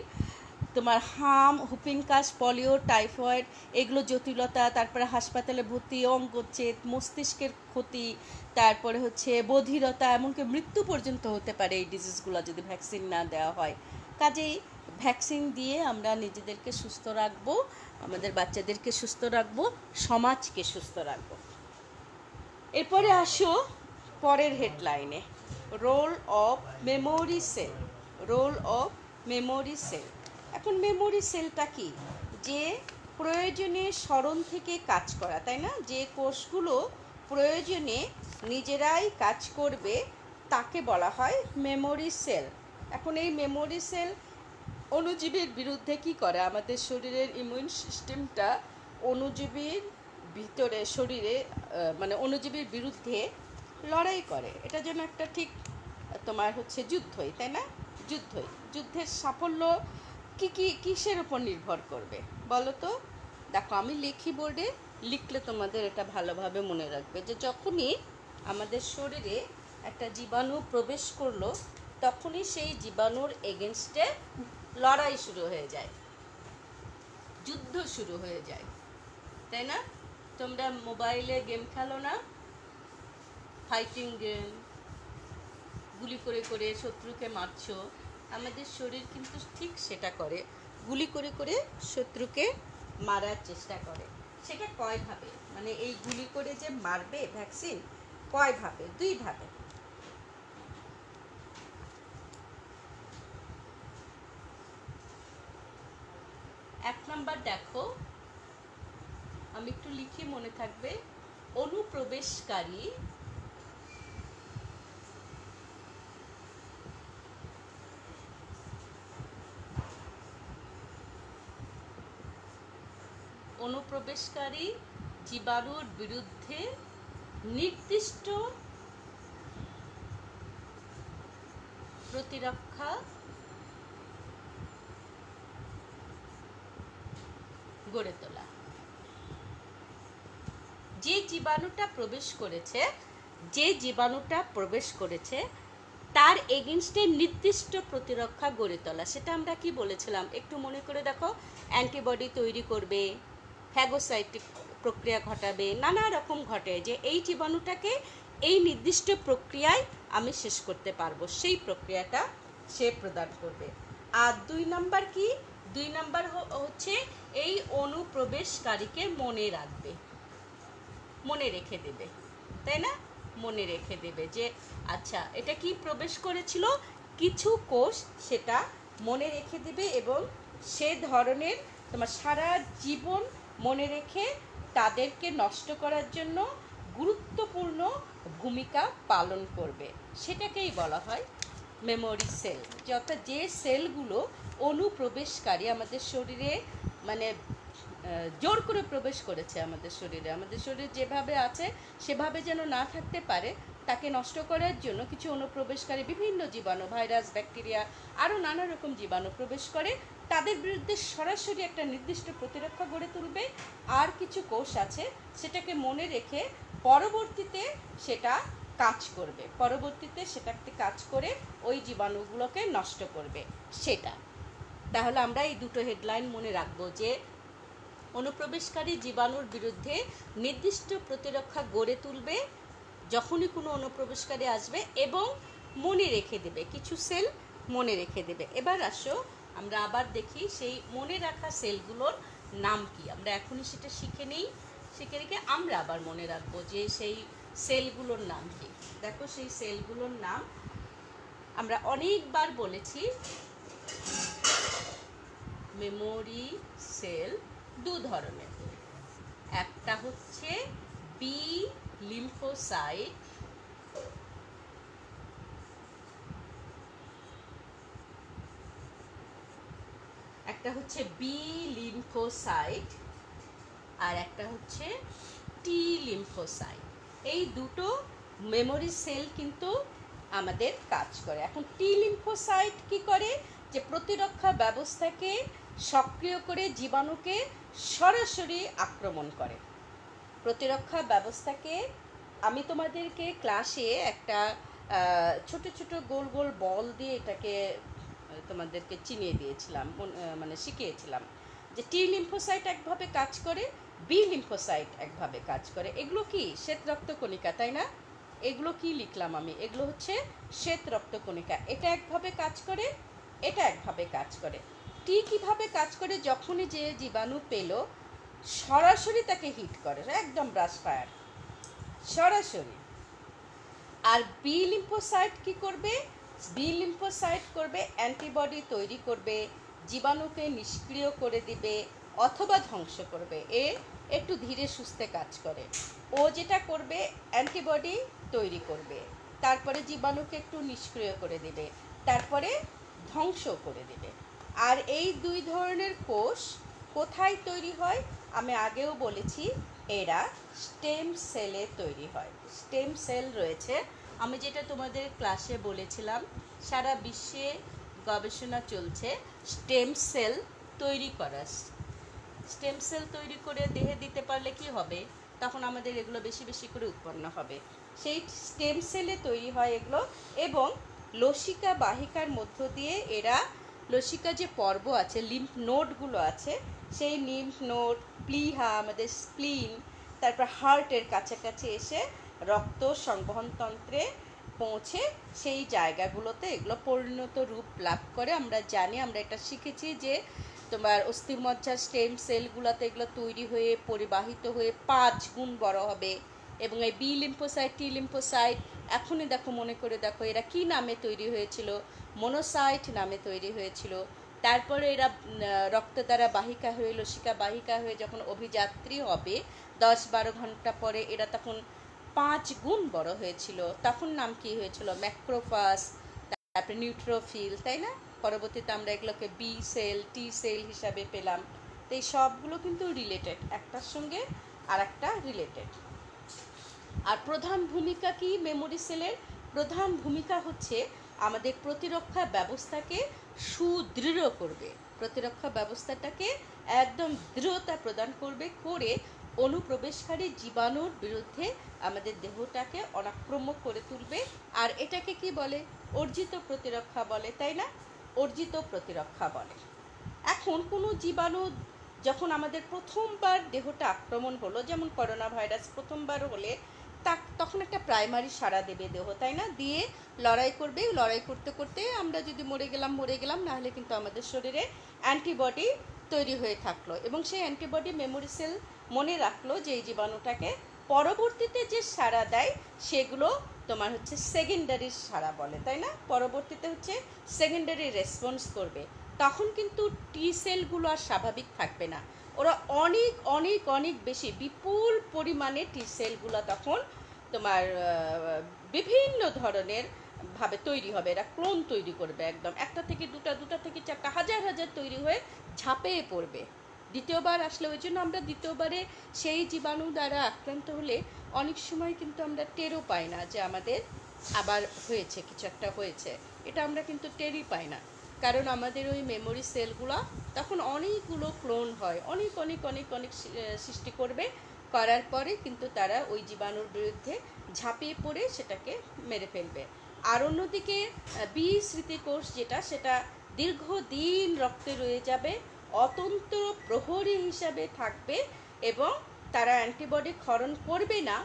তোমার হাম, হুপিং কাশ, পলিও, টাইফয়েড, এগুলো জটিলতা, তারপরে হাসপাতালে ভর্তি, অঙ্গচ্ছেদ, মস্তিষ্কের ক্ষতি, তারপরে হচ্ছে বধিরতা, এমনকি মৃত্যু পর্যন্ত হতে পারে এই ডিজিজগুলো যদি ভ্যাকসিন না দেওয়া হয়। কাজেই ভ্যাকসিন দিয়ে আমরা নিজেদেরকে সুস্থ রাখবো, আমাদের বাচ্চাদেরকে সুস্থ রাখবো, সমাজকে সুস্থ রাখবো। এরপরে আসো পরের হেডলাইনে, role of memory cell. Role of memory cell. এখন মেমোরি সেলটা কি? যে প্রয়োজনে স্মরণ থেকে কাজ করা, তাই না? যে কোষগুলো প্রয়োজনে নিজেরাই কাজ করবে তাকে বলা হয় মেমোরি সেল। এখন এই মেমোরি সেল অণুজীবের বিরুদ্ধে কি করে? আমাদের শরীরের ইমিউন সিস্টেমটা অণুজীবীর ভিতরে শরীরে মানে অণুজীবীর বিরুদ্ধে লড়াই করে। এটা যেন একটা ঠিক তোমার হচ্ছে যুদ্ধই, তাই না? যুদ্ধের সাফল্য কিসের উপর নির্ভর করবে বলো তো? দেখো, আমি লিখি বোর্ডে, লিখলে তোমাদের এটা ভালোভাবে মনে রাখবে যে যখনই আমাদের শরীরে একটা জীবাণু প্রবেশ করলো তখনই সেই জীবাণুর এগেনস্টে লড়াই শুরু হয়ে যায়, যুদ্ধ শুরু হয়ে যায়, তাই না? তোমরা মোবাইলে গেম খেলো না, ফাইটিং গেম, গুলি করে করে শত্রুকে মারছো। আমাদের শরীর কিন্তু ঠিক সেটা করে, গুলি করে করে শত্রুকে মারার চেষ্টা করে। সেটা কয় ভাবে, মানে এই গুলি করে যে মারবে ভ্যাকসিন, কয় ভাবে? 2 ভাবে। এক নাম্বার দেখো, আমি একটু লিখি মনে থাকবে, অনুপ্রবেশকারী জীবাণুর বিরুদ্ধে নির্দিষ্ট প্রতিরক্ষা গড়ে তোলা। যে জীবাণুটা প্রবেশ করেছে তার এগেনস্টে নির্দিষ্ট প্রতিরক্ষা গড়ে তোলা। সেটা আমরা কি বলেছিলাম একটু মনে করে দেখো। অ্যান্টিবডি তৈরি করবে, ফ্যাগোসাইটিক প্রক্রিয়া ঘটাবে, নানা রকম ঘটে যে এই জীবাণুটাকে এই নির্দিষ্ট প্রক্রিয়ায় আমি শেষ করতে পারবো, সেই প্রক্রিয়াটা সে প্রদান করবে। আর 2 নাম্বার কি? 2 নাম্বার হচ্ছে এই অনুপ্রবেশকারীকে মনে রাখবে, মনে রেখে দেবে, তাই না? মনে রেখে দেবে যে আচ্ছা এটা কি প্রবেশ করেছিল, কিছু কোষ সেটা মনে রেখে দেবে এবং সে ধরনের তোমার সারা জীবন মনে রেখে তাদেরকে নষ্ট করার জন্য গুরুত্বপূর্ণ ভূমিকা পালন করবে। সেটাকেই বলা হয় মেমোরি সেল। অর্থাৎ যে সেলগুলো অনুপ্রবেশকারী আমাদের শরীরে মানে জোর করে প্রবেশ করেছে আমাদের শরীরে যেভাবে আছে সেভাবে যেন না থাকতে পারে, তাকে নষ্ট করার জন্য কিছু অনুপ্রবেশকারী বিভিন্ন জীবাণু, ভাইরাস, ব্যাকটেরিয়া, আরও নানা রকম জীবাণু প্রবেশ করে, তাদের বিরুদ্ধে সরাসরি একটা নির্দিষ্ট প্রতিরক্ষা গড়ে তুলবে। আর কিছু কোষ আছে সেটাকে মনে রেখে পরবর্তীতে সেটা কাজ করে ওই জীবাণুগুলোকে নষ্ট করবে সেটা। তাহলে আমরা এই দুটো হেডলাইন মনে রাখবো যে অনুপ্রবেশকারী জীবাণুর বিরুদ্ধে নির্দিষ্ট প্রতিরক্ষা গড়ে তুলবে যখনই কোনো অনুপ্রবেশকারী আসবে, এবং মনে রেখে দেবে, কিছু সেল মনে রেখে দেবে। এবার আসো আমরা আবার দেখি সেই মনে রাখা সেলগুলোর নাম কি। আমরা এখনই সেটা শিখে রেখে আমরা আবার মনে রাখবো যে সেই সেলগুলোর নাম কি। দেখো সেই সেলগুলোর নাম আমরা অনেকবার বলেছি মেমোরি সেল দু ধরনের, একটা হচ্ছে বি লিম্ফোসাইট, একটা হচ্ছে বি লিম্ফোসাইট আর একটা হচ্ছে টি লিম্ফোসাইট। এই দুটো মেমোরি সেল কিন্তু আমাদের কাজ করে। এখন টি লিম্ফোসাইট কি করে, যে প্রতিরক্ষা ব্যবস্থাকে সক্রিয় করে জীবাণুকে সরাসরি আক্রমণ করে। প্রতিরক্ষা ব্যবস্থাকে আমি তোমাদেরকে ক্লাসে একটা ছোট ছোট গোল গোল বল দিয়ে এটাকে তোমাদেরকে চিনিয়ে দিয়েছিলাম, মানে শিখিয়েছিলাম যে টি লিম্ফোসাইট একভাবে কাজ করে, বি লিম্ফোসাইট একভাবে কাজ করে। এগুলো কি শ্বেত রক্তকণিকা, তাই না? এগুলো কি লিখলাম আমি, এগুলো হচ্ছে শ্বেত রক্তকণিকা। এটা একভাবে কাজ করে, এটা একভাবে কাজ করে। টি কিভাবে কাজ করে, যখনই যে জীবাণু পেল সরাসরি তাকে হিট করে, একদম ব্রাশ ফায়ার সরাসরি। আর বি লিম্ফোসাইট কি করবে, বি লিম্ফোসাইট করবে অ্যান্টিবডি তৈরি করবে, জীবাণুকে নিষ্ক্রিয় করে দিবে অথবা ধ্বংস করবে। এ একটু ধীরে সুস্থে কাজ করে। ও যেটা করবে অ্যান্টিবডি তৈরি করবে, তারপরে জীবাণুকে একটু নিষ্ক্রিয় করে দিবে, তারপরে ধ্বংস করে দিবে। আর এই দুই ধরনের কোষ কোথায় তৈরি হয় আমি আগেও বলেছি, এরা স্টেম সেলে তৈরি হয়। স্টেম সেল রয়েছে, আমি যেটা তোমাদের ক্লাসে বলেছিলাম, সারা বিশ্বে গবেষণা চলছে স্টেম সেল তৈরি করা। স্টেম সেল তৈরি করে দেহে দিতে পারলে কি হবে, তখন আমাদের এগুলো বেশি বেশি করে উৎপন্ন হবে। সেই স্টেম সেলে তৈরি হয় এগুলো, এবং লসিকা বাহিকার মধ্য দিয়ে এরা, লসিকা যে পর্ব আছে, লিম্ফ নোডগুলো আছে, সেই লিম্ফ নোড, প্লিহা, আমাদের স্প্লিন, তারপর হার্টের কাছাকাছি এসে রক্ত সংবহনতন্ত্রে পৌঁছে সেই জায়গাগুলোতে এগুলো পরিণত রূপ লাভ করে। আমরা জানি, আমরা এটা শিখেছি যে তোমার অস্থিমজ্জার স্টেম সেলগুলোতে এগুলো তৈরি হয়ে পরিবাহিত হয়ে 5 গুণ বড় হবে। এবং এই বি লিম্ফোসাইট, টি লিম্ফোসাইট, এখনই দেখো, মনে করে দেখো এরা কি নামে তৈরি হয়েছিল, মনোসাইট নামে তৈরি হয়েছিল। তারপরে এরা রক্ত দ্বারা বাহিকা হয়ে, লসিকা বাহিকা হয়ে যখন অভিযাত্রী হবে 10-12 ঘন্টা পরে, এরা তখন 5 গুণ বড় হয়েছিল। তখন নাম কি হয়েছিল, ম্যাক্রোফাস, তারপরে নিউট্রোফিল, তাই না? পরবর্তীতে আমরা এগুলোকে বি সেল, টি সেল হিসাবে পেলাম। তো এই সবগুলো কিন্তু রিলেটেড, একটার সঙ্গে আর একটা রিলেটেড। আর প্রধান ভূমিকা কি মেমোরি সেলের? প্রধান ভূমিকা হচ্ছে আমাদের প্রতিরক্ষা ব্যবস্থাকে সুদৃঢ় করবে, প্রতিরক্ষা ব্যবস্থাটাকে একদম দৃঢ়তা প্রদান করবে, করে অনুপ্রবেশকারী জীবাণুর বিরুদ্ধে আমাদের দেহটাকে অনাক্রম্য করে তুলবে। আর এটাকে কি বলে, অর্জিত প্রতিরক্ষা বলে, তাই না? অর্জিত প্রতিরক্ষা বলে। এখন কোনো জীবাণু যখন আমাদের প্রথমবার দেহটা আক্রমণ হলো, যেমন করোনা ভাইরাস প্রথমবার হলে তখন একটা প্রাইমারি সাড়া দেবে দেহ, তাই না? দিয়ে লড়াই করবে, লড়াই করতে করতে আমরা যদি মরে গেলাম, নাহলে কিন্তু আমাদের শরীরে অ্যান্টিবডি তৈরি হয়ে থাকলো, এবং সেই অ্যান্টিবডি মেমোরি সেল মনে রাখলো যে এই জীবাণুটাকে। পরবর্তীতে যে সাড়া দেয় সেগুলো তোমার হচ্ছে সেকেন্ডারি সাড়া বলে, তাই না? পরবর্তীতে হচ্ছে সেকেন্ডারি রেসপন্স করবে। তখন কিন্তু টি সেলগুলো আর স্বাভাবিক থাকবে না, ওরা অনেক অনেক অনেক বেশি বিপুল পরিমাণে টি সেলগুলো তখন তোমার বিভিন্ন ধরনের ভাবে তৈরি হবে। এরা ক্লোন তৈরি করবে, একদম একটা থেকে দুটা, দুটা থেকে চারটা, হাজার হাজার তৈরি হয়ে ঝাঁপিয়ে পড়বে দ্বিতীয়বার আসলে। ওই জন্য আমরা দ্বিতীয়বারে সেই জীবাণু দ্বারা আক্রান্ত হলে অনেক সময় কিন্তু আমরা টেরও পাই না যে আমাদের আবার হয়েছে, কিছু একটা হয়েছে, এটা আমরা কিন্তু টেরই পাই না। কারণ আমাদের ওই মেমোরি সেলগুলো তখন অনেকগুলো ক্লোন হয়, অনেক অনেক অনেক অনেক সৃষ্টি করবে, করার পরে কিন্তু তারা ওই জীবাণুর বিরুদ্ধে ঝাঁপিয়ে পড়ে সেটাকে মেরে ফেলবে। আর অন্যদিকে বি স্মৃতিকোষ যেটা, সেটা দীর্ঘদিন রক্তে রয়ে যাবে, অতন্ত্র প্রহরী হিসাবে থাকবে, এবং তারা অ্যান্টিবডি ক্ষরণ করবে না,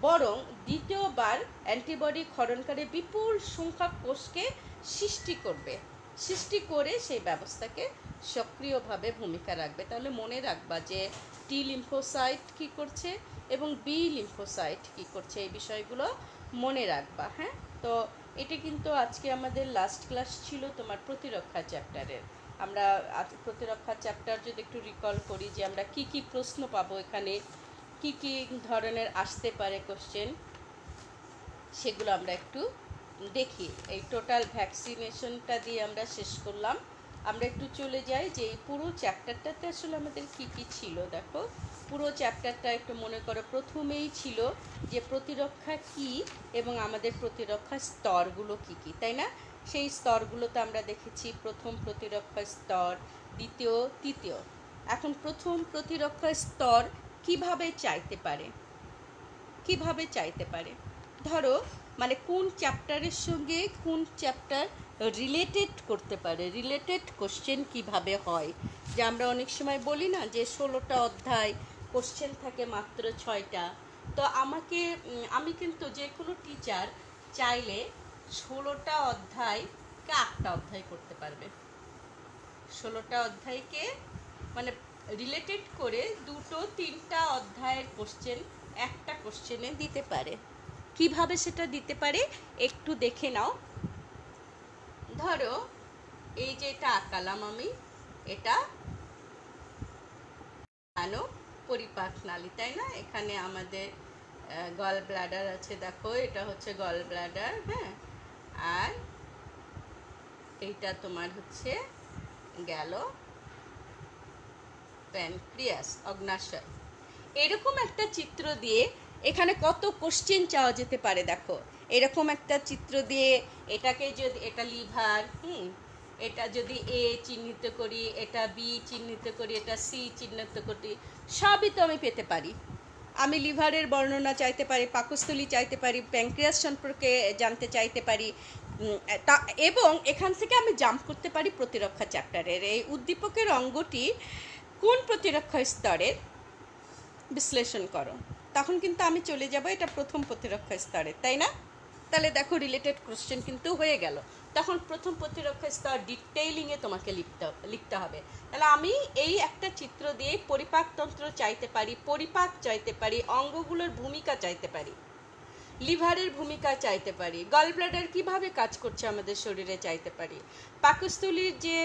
বরং দ্বিতীয়বার অ্যান্টিবডি ক্ষরণকারী বিপুল সংখ্যক কোষকে সৃষ্টি করে সেই ব্যবস্থাকে সক্রিয়ভাবে ভূমিকা রাখবে। তাহলে মনে রাখবা যে টি লিম্ফোসাইট কী করছে এবং বি লিম্ফোসাইট কী করছে, এই বিষয়গুলো মনে রাখবা। হ্যাঁ, তো এটা কিন্তু আজকে আমাদের লাস্ট ক্লাস ছিল তোমার প্রতিরক্ষা চ্যাপ্টারের। আমরা প্রতিরক্ষা চ্যাপ্টার যদি একটু রিকল করি যে আমরা কি কি প্রশ্ন পাবো এখানে, কি কি ধরনের আসতে পারে কোশ্চেন, সেগুলো আমরা একটু দেখি। এই টোটাল ভ্যাকসিনেশনটা দিয়ে আমরা শেষ করলাম। আমরা একটু চলে যাই যে এই পুরো চ্যাপ্টারটাতে আসলে আমাদের কি কি ছিল। দেখো পুরো চ্যাপ্টারটা একটু মনে করো, প্রথমেই ছিল যে প্রতিরক্ষা কি এবং আমাদের প্রতিরক্ষা স্তরগুলো কি কি, তাই না? সেই স্তরগুলোতে আমরা দেখেছি প্রথম প্রতিরক্ষা স্তর, দ্বিতীয়, তৃতীয়। এখন প্রথম প্রতিরক্ষা স্তর কিভাবে চাইতে পারে, কিভাবে চাইতে পারে, ধরো মানে কোন চ্যাপ্টারের সঙ্গে কোন চ্যাপ্টার রিলেটেড করতে পারে, রিলেটেড কোশ্চেন কিভাবে হয়। যে আমরা অনেক সময় বলি না যে 16টা অধ্যায়, কোশ্চেন থাকে মাত্র 6টা। তো আমি কিন্তু যে কোনো টিচার চাইলে 16টা অধ্যায়কে 8টা অধ্যায় করতে পারবে। 16টা অধ্যায়কে মানে রিলেটেড করে 2-3টা অধ্যায়ের কোশ্চেন একটা কোশ্চেনে দিতে পারে। কিভাবে সেটা দিতে পারে একটু দেখে নাও। ধরো এই যে এটা আঁকালাম আমি, এটা আনো পরিপাক নালী, তাই না? এখানে আমাদের গল ব্লাডার আছে, দেখো এটা হচ্ছে গল ব্লাডার, হ্যাঁ। আর এইটা তোমার হচ্ছে গেল প্যানক্রিয়াস, অগ্নাশয়। এরকম একটা চিত্র দিয়ে এখানে কত কোশ্চেন চাওয়া যেতে পারে। দেখো এরকম একটা চিত্র দিয়ে এটাকে যদি, এটা লিভার, এটা যদি এ চিহ্নিত করি, এটা বি চিহ্নিত করি, এটা সি চিহ্নিত করি, সবই তো আমি পেতে পারি। আমি লিভারের বর্ণনা চাইতে পারি, পাকস্থলী চাইতে পারি, প্যানক্রিয়াস সম্পর্কে জানতে চাইতে পারি, এবং এখান থেকে আমি জাম্প করতে পারি প্রতিরক্ষা চ্যাপ্টারের এই উদ্দীপকের অঙ্গটি কোন প্রতিরক্ষা স্তরের বিশ্লেষণ করো। তখন কিন্তু আমি চলে যাব এটা প্রথম প্রতিরক্ষা স্তরে, তাই না? তাহলে দেখো রিলেটেড কোশ্চেন কিন্তু হয়ে গেল। তখন প্রথম প্রতিরক্ষা স্তর ডিটেইলিংয়ে তোমাকে লিখতে হবে। তাহলে আমি এই একটা চিত্র দিয়ে পরিপাকতন্ত্র চাইতে পারি, পরিপাক চাইতে পারি, অঙ্গগুলোর ভূমিকা চাইতে পারি, লিভারের ভূমিকা চাইতে পারি, গলব্লাডার কিভাবে কাজ করছে আমাদের শরীরে চাইতে পারি, পাকস্থলীর যে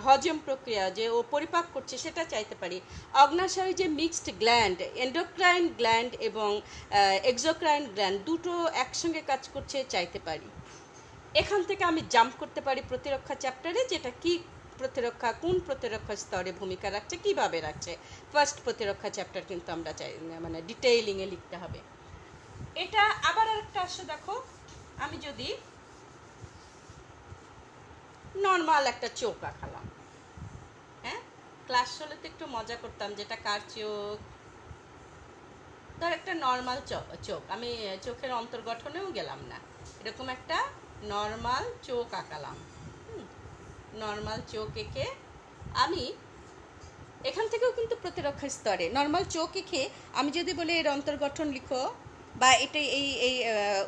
হজম প্রক্রিয়া যে ও পরিপাক করছে সেটা চাইতে পারি, অগ্নাশয় যে মিক্সড গ্ল্যান্ড, এন্ডোক্রাইন গ্ল্যান্ড এবং এক্সোক্রাইন গ্ল্যান্ড দুটো একসঙ্গে কাজ করছে চাইতে পারি। এখান থেকে আমি জাম্প করতে পারি প্রতিরক্ষা চ্যাপ্টারে, যেটা কি প্রতিরক্ষা কোন প্রতিরক্ষা স্তরে ভূমিকা রাখছে, কিভাবে রাখছে। ফার্স্ট প্রতিরক্ষা চ্যাপ্টার কিন্তু আমরা চাই মানে ডিটেইলিংয়ে লিখতে হবে। এটা আবার আরেকটা আসো, দেখো আমি যদি নর্মাল একটা চোখ আঁকালাম, হ্যাঁ, ক্লাস হলে তো একটু মজা করতাম, যেটা কার চোখ, ধর একটা নর্মাল চোখ, আমি চোখের অন্তর্গঠনেও গেলাম না, এরকম একটা নর্মাল চোখ আঁকালাম। নর্মাল চোখ এঁকে আমি এখান থেকেও কিন্তু প্রতিরক্ষা স্তরে নর্মাল চোখ এঁকে আমি যদি বলি এর অন্তর্গঠন লিখো, বা এটা এই এই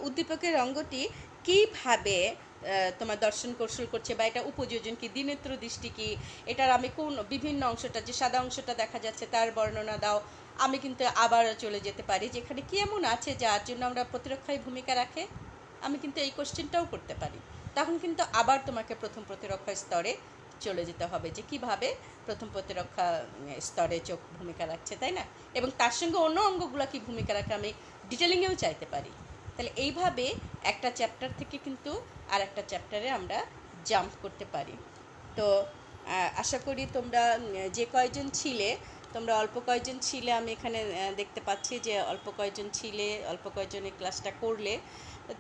উদ্দীপকের অঙ্গটি কীভাবে তোমার দর্শন কৌশল করছে, বা এটা উপযোজন কি, দ্বিনেত্র দৃষ্টি কি, এটার আমি কোন বিভিন্ন অংশটা যে সাদা অংশটা দেখা যাচ্ছে তার বর্ণনা দাও। আমি কিন্তু আবার চলে যেতে পারি যেখানে কি এমন আছে যার জন্য আমরা প্রতিরক্ষায় ভূমিকা রাখে, আমি কিন্তু এই কোশ্চেনটাও করতে পারি। তখন কিন্তু আবার তোমাকে প্রথম প্রতিরক্ষা স্তরে চলে যেতে হবে যে কিভাবে প্রথম প্রতিরক্ষা স্তরে চোখ ভূমিকা রাখছে, তাই না? এবং তার সঙ্গে অন্য অঙ্গগুলো কি ভূমিকা রাখে আমি ডিটেলিংয়েও চাইতে পারি। তাহলে এইভাবে একটা চ্যাপ্টার থেকে কিন্তু আর একটা চ্যাপ্টারে আমরা জাম্প করতে পারি। তো আশা করি তোমরা যে কয়জন ছিলে, তোমরা অল্প কয়জন ছিলে, আমি এখানে দেখতে পাচ্ছি যে অল্প কয়জন ছিলে, অল্প কয়জন এই ক্লাসটা করলে।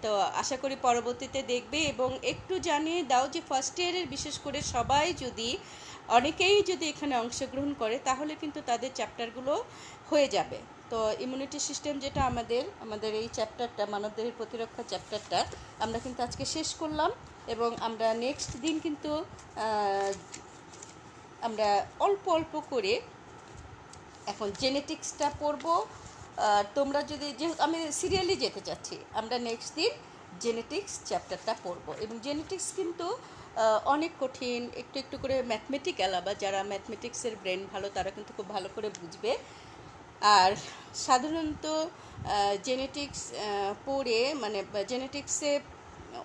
তো আশা করি পরবর্তীতে দেখবে এবং একটু জানিয়ে দাও যে ফার্স্ট ইয়ারের বিশেষ করে সবাই যদি, অনেকেই যদি এখানে অংশগ্রহণ করে তাহলে কিন্তু তাদের চ্যাপ্টারগুলো হয়ে যাবে। তো ইমিউনিটি সিস্টেম যেটা আমাদের এই চ্যাপ্টারটা, মানবদেহের প্রতিরক্ষা চ্যাপ্টারটা আমরা কিন্তু আজকে শেষ করলাম, এবং আমরা নেক্সট দিন কিন্তু আমরা অল্প অল্প করে এখন জেনেটিক্সটা পড়বো। তোমরা যদি, যেহেতু আমি সিরিয়ালি যেতে চাচ্ছি, আমরা নেক্সট দিন জেনেটিক্স চ্যাপ্টারটা পড়বো, এবং জেনেটিক্স কিন্তু অনেক কঠিন, একটু একটু করে ম্যাথমেটিক্যাল, আবার যারা ম্যাথমেটিক্সের ব্রেন ভালো তারা কিন্তু খুব ভালো করে বুঝবে। আর সাধারণত জেনেটিক্স পড়ে মানে জেনেটিক্সে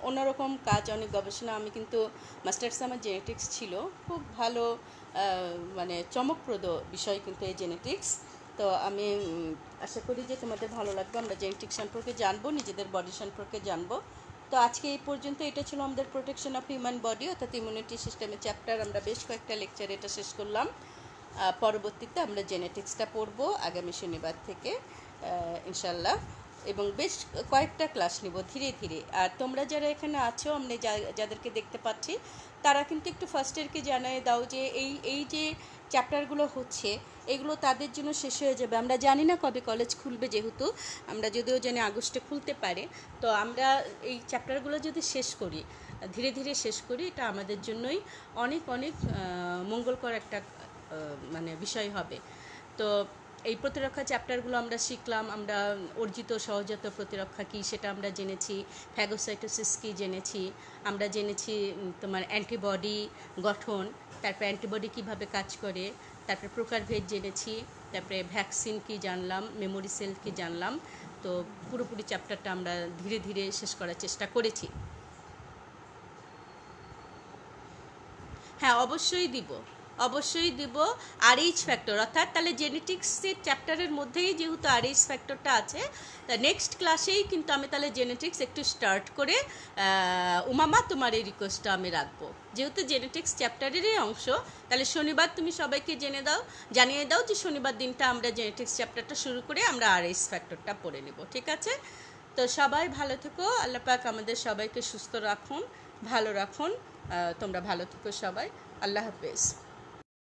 অন্যরকম কাজ, অনেক গবেষণা। আমি কিন্তু মাস্টার্স আমার জেনেটিক্স ছিল, খুব ভালো মানে চমকপ্রদ বিষয় কিন্তু এই জেনেটিক্স। তো আমি আশা করি যে তোমাদের ভালো লাগবে। আমরা জেনেটিক্স সম্পর্কে জানবো, নিজেদের বডি সম্পর্কে জানবো। তো আজকে এই পর্যন্ত। এটা ছিল আমাদের প্রোটেকশন অফ হিউম্যান বডি অর্থাৎ ইমিউনিটি সিস্টেমের চ্যাপ্টার। আমরা বেশ কয়েকটা লেকচার এটা শেষ করলাম। পরবর্তীতে আমরা জেনেটিক্সটা পড়বো আগামী শনিবার থেকে ইনশাল্লাহ, এবং বেশ কয়েকটা ক্লাস নিব ধীরে ধীরে। আর তোমরা যারা এখানে আছো, আমরা যাদেরকে দেখতে পাচ্ছি, তারা কিন্তু একটু ফার্স্ট ইয়ারকে জানিয়ে দাও যে এই যে চ্যাপ্টারগুলো হচ্ছে এগুলো তাদের জন্য শেষ হয়ে যাবে। আমরা জানি না কবে কলেজ খুলবে, যেহেতু আমরা যদিও জানি আগস্টে খুলতে পারে। তো আমরা এই চ্যাপ্টারগুলো যদি শেষ করি, ধীরে ধীরে শেষ করি, এটা আমাদের জন্যই অনেক অনেক মঙ্গলকর একটা মানে বিষয় হবে। তো এই প্রতিরক্ষা চ্যাপ্টারগুলো আমরা শিখলাম। আমরা অর্জিত সহজাত প্রতিরক্ষা কী সেটা আমরা জেনেছি, ফ্যাগোসাইটোসিস কী জেনেছি, আমরা জেনেছি তোমার অ্যান্টিবডি গঠন, তারপরে অ্যান্টিবডি কীভাবে কাজ করে, তারপরে প্রকারভেদ জেনেছি, তারপরে ভ্যাকসিন কী জানলাম, মেমোরি সেল কী জানলাম। তো পুরোপুরি চ্যাপ্টারটা আমরা ধীরে ধীরে শেষ করার চেষ্টা করেছি। হ্যাঁ, অবশ্যই দিব আরএইচ ফ্যাক্টর, অর্থাৎ তাহলে জেনেটিক্সের চ্যাপ্টারের মধ্যেই যেহেতু আরএইচ ফ্যাক্টরটা আছে, তা নেক্সট ক্লাসেই কিন্তু আমি তাহলে জেনেটিক্স একটু স্টার্ট করে উমামা তোমার এই রিকোয়েস্টটা আমি রাখবো, যেহেতু জেনেটিক্স চ্যাপ্টারেরই অংশ। তাহলে শনিবার তুমি সবাইকে জানিয়ে দাও যে শনিবার দিনটা আমরা জেনেটিক্স চ্যাপ্টারটা শুরু করে আমরা আরএইচ ফ্যাক্টরটা পড়ে নেব, ঠিক আছে? তো সবাই ভালো থেকো, আল্লাহ পাক আমাদের সবাইকে সুস্থ রাখুন, ভালো রাখুন। তোমরা ভালো থেকো সবাই, আল্লাহ হাফেজ।